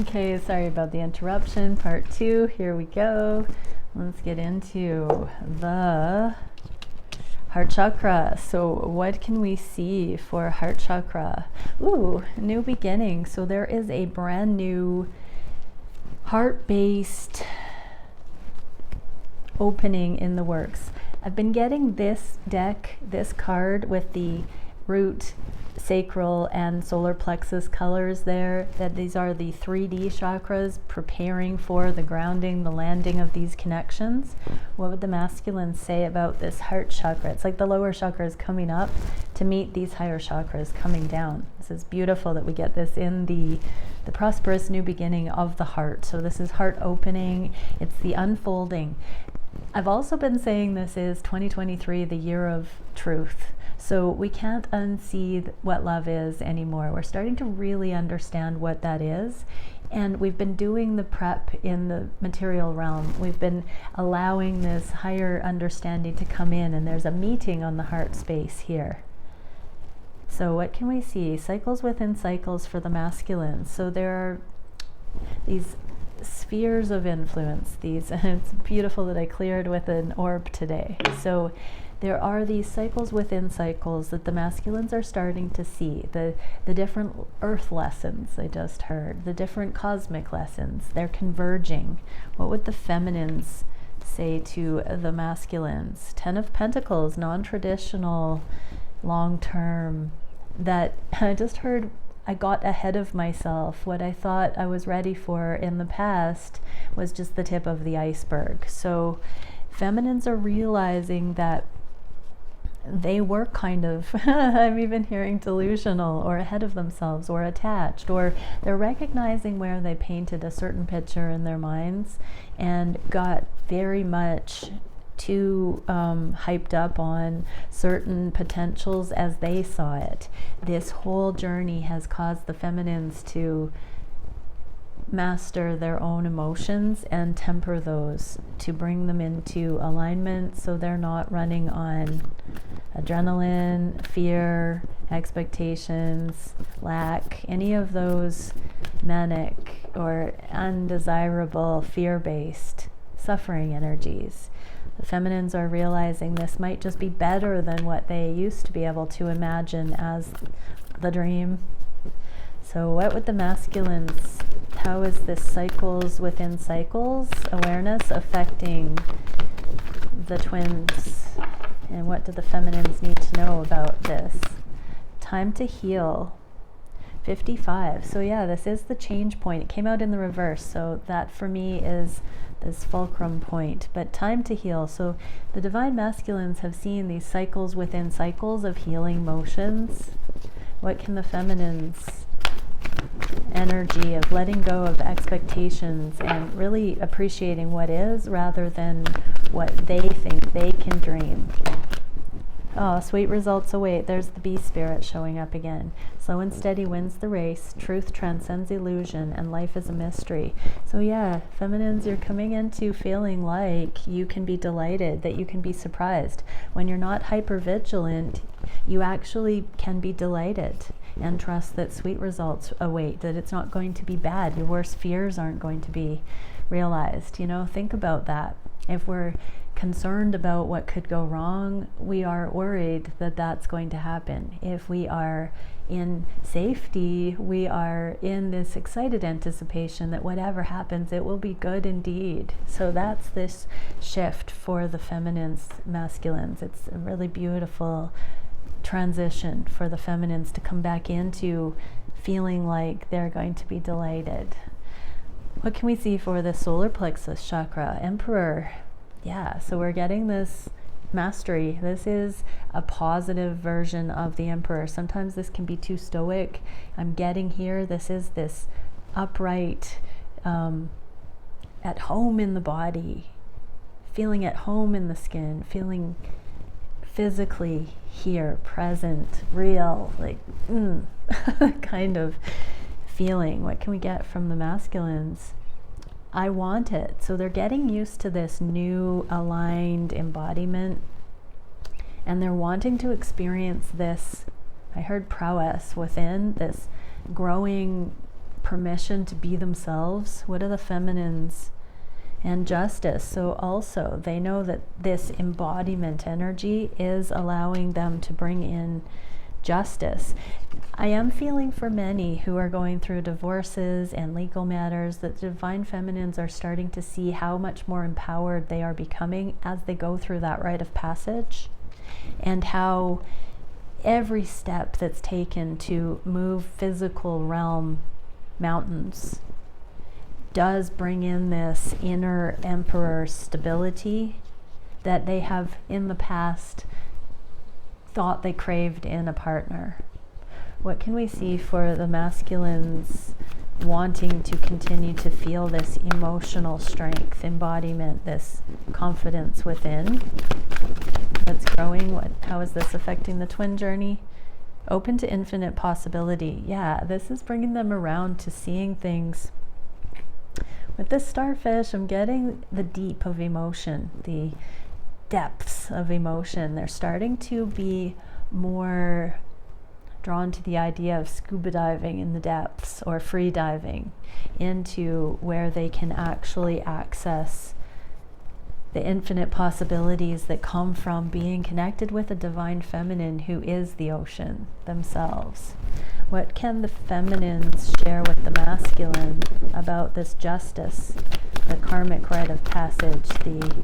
Okay, sorry about the interruption. Part 2, here we go. Let's get into the heart chakra. So what can we see for heart chakra? Ooh, new beginning. So there is a brand new heart-based opening in the works. I've been getting this deck, this card with the root, sacral, and solar plexus colors there, that these are the 3D chakras preparing for the grounding, the landing of these connections. What would the masculine say about this heart chakra? It's like the lower chakras coming up to meet these higher chakras coming down. This is beautiful that we get this in the prosperous new beginning of the heart. So this is heart opening, it's the unfolding. I've also been saying this is 2023, the year of truth. So we can't unsee what love is anymore. We're starting to really understand what that is. And we've been doing the prep in the material realm. We've been allowing this higher understanding to come in, and there's a meeting on the heart space here. So what can we see? Cycles within cycles for the masculine. So there are these spheres of influence. These, and it's beautiful that I cleared with an orb today. So there are these cycles within cycles that the masculines are starting to see. The different earth lessons I just heard, the different cosmic lessons, they're converging. What would the feminines say to the masculines? 10 of Pentacles, non-traditional, long-term. That I just heard, I got ahead of myself. What I thought I was ready for in the past was just the tip of the iceberg. So feminines are realizing that they were kind of, I'm even hearing delusional or ahead of themselves or attached, or they're recognizing where they painted a certain picture in their minds and got very much too hyped up on certain potentials as they saw it. This whole journey has caused the feminines to master their own emotions and temper those, to bring them into alignment so they're not running on adrenaline, fear, expectations, lack, any of those manic or undesirable fear-based suffering energies. The feminines are realizing this might just be better than what they used to be able to imagine as the dream. So what would the masculines, how is this cycles within cycles awareness affecting the twins? And what do the feminines need to know about this? Time to heal. 55. So yeah, this is the change point. It came out in the reverse. So that for me is this fulcrum point. But time to heal. So the divine masculines have seen these cycles within cycles of healing motions. What can the feminines energy of letting go of expectations and really appreciating what is rather than what they think they can dream? Oh, sweet results await. There's the bee spirit showing up again. Slow and steady wins the race. Truth transcends illusion, and life is a mystery. So yeah, feminines, you're coming into feeling like you can be delighted, that you can be surprised. When you're not hyper vigilant, you actually can be delighted and trust that sweet results await, that it's not going to be bad. Your worst fears aren't going to be realized. You know, think about that. If we're concerned about what could go wrong, we are worried that that's going to happen. If we are in safety, we are in this excited anticipation that whatever happens, it will be good indeed. So that's this shift for the feminines, masculines. It's a really beautiful transition for the feminines to come back into feeling like they're going to be delighted. What can we see for the solar plexus chakra? Emperor. Yeah, so we're getting this mastery. This is a positive version of the Emperor. Sometimes this can be too stoic. I'm getting here, this is this upright, at home in the body, feeling at home in the skin, feeling physically here, present, real, like kind of feeling. What can we get from the masculines? I want it. So they're getting used to this new aligned embodiment, and they're wanting to experience this, I heard prowess within, this growing permission to be themselves. What are the feminines? And justice. So also they know that this embodiment energy is allowing them to bring in justice. I am feeling for many who are going through divorces and legal matters that divine feminines are starting to see how much more empowered they are becoming as they go through that rite of passage, and how every step that's taken to move physical realm mountains does bring in this inner emperor stability that they have in the past thought they craved in a partner. What can we see for the masculines wanting to continue to feel this emotional strength, embodiment, this confidence within that's growing? How is this affecting the twin journey? Open to infinite possibility. Yeah, this is bringing them around to seeing things. With this starfish, I'm getting the deep of emotion, the depths of emotion. They're starting to be more drawn to the idea of scuba diving in the depths, or free diving into where they can actually access the infinite possibilities that come from being connected with a divine feminine who is the ocean themselves. What can the feminines share with the masculine about this justice, the karmic rite of passage, the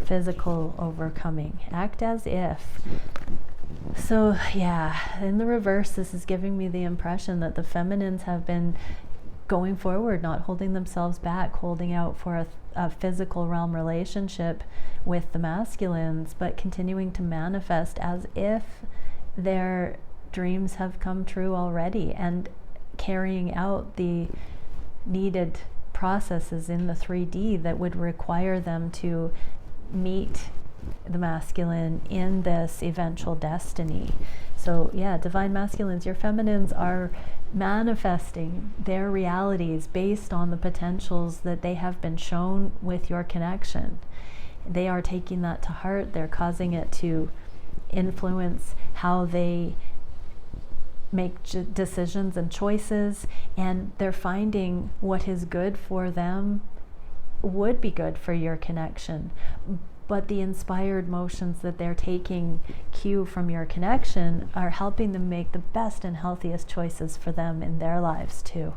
physical overcoming? Act as if. So yeah, in the reverse, this is giving me the impression that the feminines have been going forward, not holding themselves back, holding out for a physical realm relationship with the masculines, but continuing to manifest as if their dreams have come true already, and carrying out the needed processes in the 3D that would require them to meet the masculine in this eventual destiny. So yeah, divine masculines, your feminines are manifesting their realities based on the potentials that they have been shown with your connection. They are taking that to heart. They're causing it to influence how they make decisions and choices, and they're finding what is good for them would be good for your connection. But the inspired motions that they're taking cue from your connection are helping them make the best and healthiest choices for them in their lives too.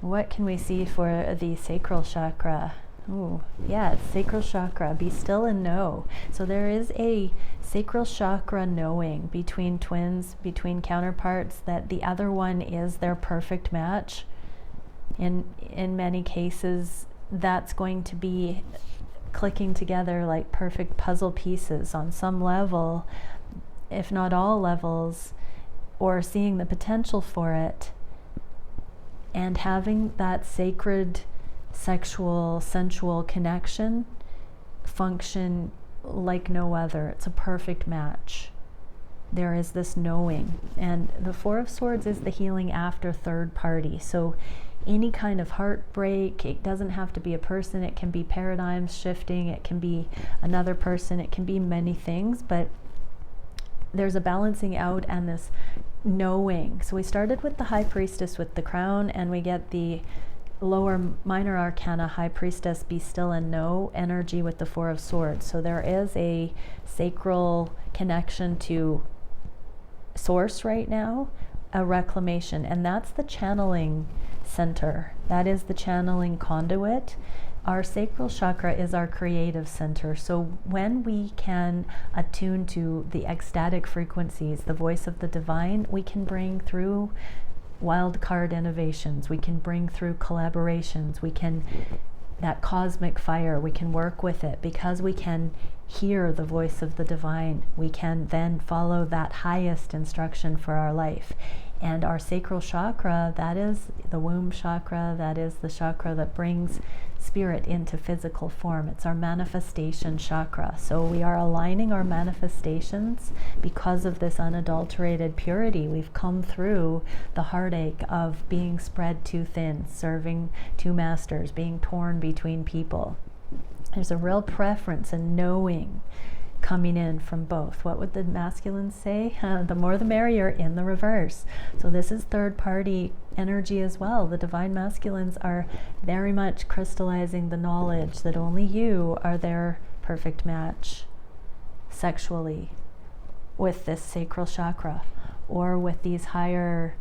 What can we see for the sacral chakra? Oh, yeah, it's sacral chakra. Be still and know. So there is a sacral chakra knowing between twins, between counterparts, that the other one is their perfect match. In many cases, that's going to be clicking together like perfect puzzle pieces on some level, if not all levels, or seeing the potential for it, and having that sacred sexual, sensual connection function like no other. It's a perfect match. There is this knowing, and the Four of Swords is the healing after third party. So any kind of heartbreak, it doesn't have to be a person, it can be paradigms shifting, it can be another person, it can be many things, but there's a balancing out and this knowing. So we started with the High Priestess with the crown, and we get the lower minor arcana High Priestess, be still and know energy with the Four of Swords. So there is a sacral connection to source right now, a reclamation, and that's the channeling center. That is the channeling conduit. Our sacral chakra is our creative center. So when we can attune to the ecstatic frequencies, the voice of the divine, we can bring through wild card innovations, we can bring through collaborations, we can, that cosmic fire, we can work with it because we can hear the voice of the divine. We can then follow that highest instruction for our life. And our sacral chakra, that is the womb chakra, that is the chakra that brings spirit into physical form. It's our manifestation chakra. So we are aligning our manifestations because of this unadulterated purity. We've come through the heartache of being spread too thin, serving two masters, being torn between people. There's a real preference in knowing coming in from both. What would the masculines say? The more the merrier in the reverse. So this is third party energy as well. The divine masculines are very much crystallizing the knowledge that only you are their perfect match sexually with this sacral chakra, or with these higher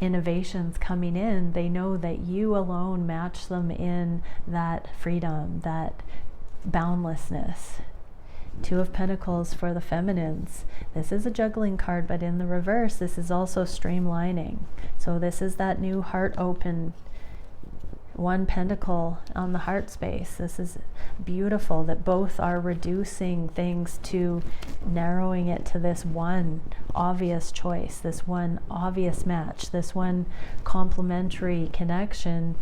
innovations coming in. They know that you alone match them in that freedom, that boundlessness. Two of Pentacles for the feminines. This is a juggling card, but in the reverse, this is also streamlining. So this is that new heart open. One pentacle on the heart space. This is beautiful that both are reducing things to narrowing it to this one obvious choice, this one obvious match, this one complementary connection.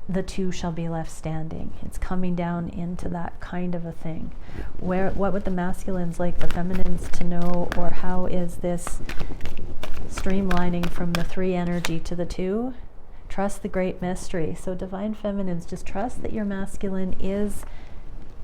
The two shall be left standing. It's coming down into that kind of a thing. What would the masculines like the feminines to know, or how is this streamlining from the 3 energy to the 2? Trust the great mystery. So divine feminines, just trust that your masculine is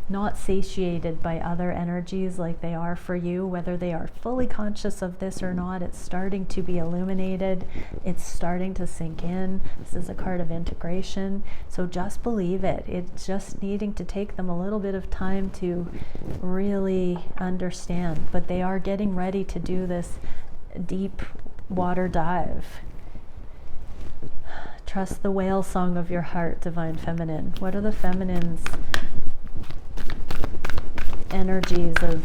not satiated by other energies like they are for you, whether they are fully conscious of this or not. It's starting to be illuminated. It's starting to sink in. This is a card of integration. So just believe it. It's just needing to take them a little bit of time to really understand. But they are getting ready to do this deep water dive. Trust the whale song of your heart, divine feminine. What are the feminines' energies of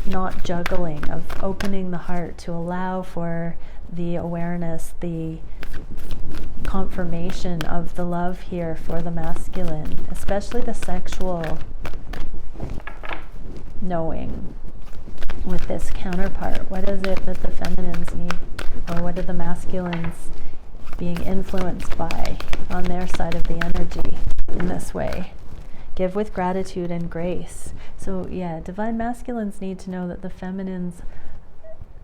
not juggling, of opening the heart to allow for the awareness, the confirmation of the love here for the masculine, especially the sexual knowing with this counterpart? What is it that the feminines need, or what are the masculines being influenced by on their side of the energy in this way? Give with gratitude and grace. So yeah, divine masculines need to know that the feminines,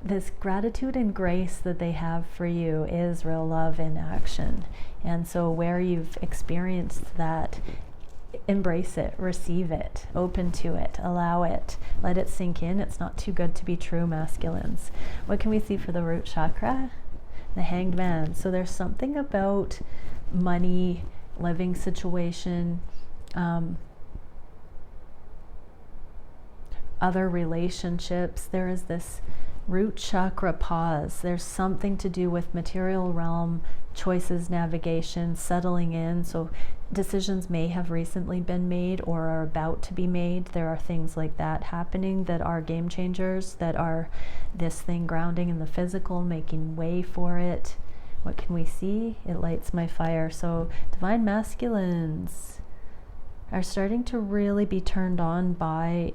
this gratitude and grace that they have for you is real love in action. And so where you've experienced that, embrace it, receive it, open to it, allow it, let it sink in. It's not too good to be true, masculines. What can we see for the root chakra? The Hanged Man. So there's something about money, living situation, other relationships. There is this root chakra pause. There's something to do with material realm, choices, navigation, settling in. So decisions may have recently been made or are about to be made. There are things like that happening that are game changers, that are this thing grounding in the physical, making way for it. What can we see? It lights my fire. So divine masculines are starting to really be turned on by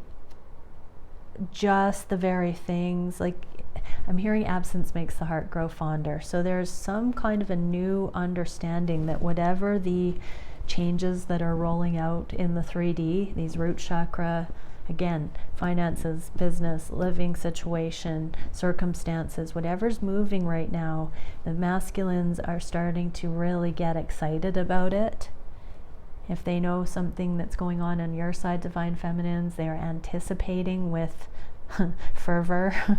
just the very things, like I'm hearing absence makes the heart grow fonder. So there's some kind of a new understanding that whatever the changes that are rolling out in the 3D, these root chakra, again, finances, business, living situation, circumstances, whatever's moving right now, the masculines are starting to really get excited about it. If they know something that's going on your side, divine feminines, they are anticipating with fervor.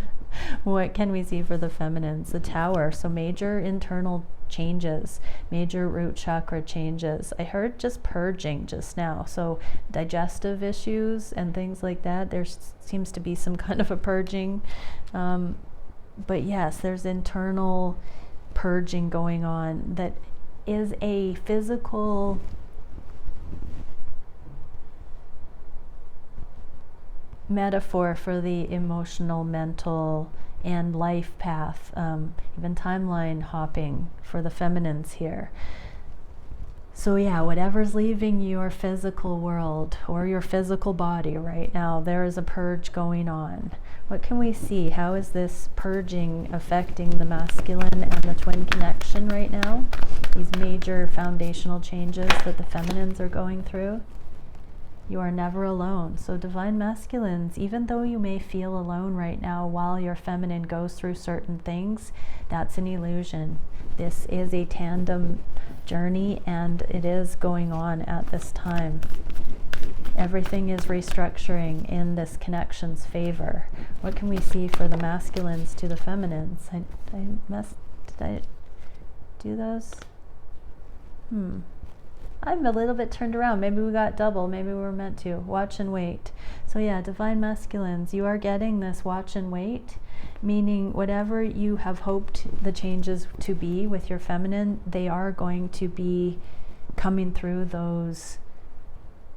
What can we see for the feminines? The Tower. So major internal changes, major root chakra changes. I heard just purging just now. So digestive issues and things like that. There seems to be some kind of a purging. But yes, there's internal purging going on that is a physical metaphor for the emotional, mental, and life path, even timeline hopping for the feminines here. So yeah, whatever's leaving your physical world or your physical body right now, there is a purge going on. What can we see? How is this purging affecting the masculine and the twin connection right now? These major foundational changes that the feminines are going through. You are never alone. So divine masculines, even though you may feel alone right now while your feminine goes through certain things, that's an illusion. This is a tandem journey and it is going on at this time. Everything is restructuring in this connection's favor. What can we see for the masculines to the feminines? Did I do those? I'm a little bit turned around. Maybe we got double. Maybe we were meant to. Watch and wait. So yeah, divine masculines, you are getting this watch and wait, meaning whatever you have hoped the changes to be with your feminine, they are going to be coming through those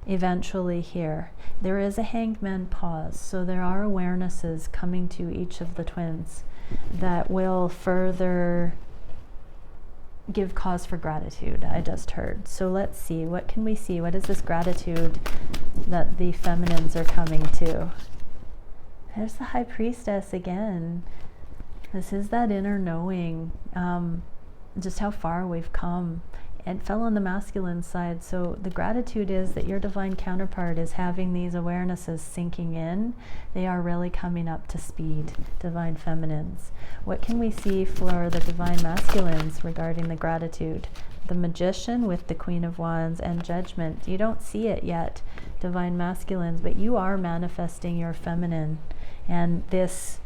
eventually here. There is a hanged man pause, so there are awarenesses coming to each of the twins that will further give cause for gratitude, I just heard. So let's see, what can we see? What is this gratitude that the feminines are coming to? There's the High Priestess again. This is that inner knowing, just how far we've come. It fell on the masculine side, so the gratitude is that your divine counterpart is having these awarenesses sinking in. They are really coming up to speed, divine feminines. What can we see for the divine masculines regarding the gratitude? The Magician with the Queen of Wands and Judgment. You don't see it yet, divine masculines, but you are manifesting your feminine, and this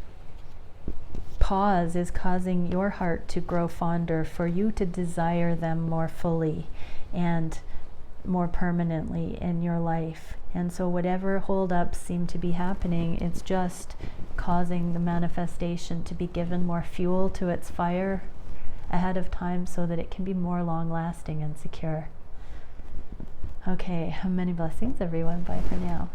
pause is causing your heart to grow fonder, for you to desire them more fully and more permanently in your life. And so whatever holdups seem to be happening, it's just causing the manifestation to be given more fuel to its fire ahead of time so that it can be more long lasting and secure. Okay, many blessings everyone. Bye for now.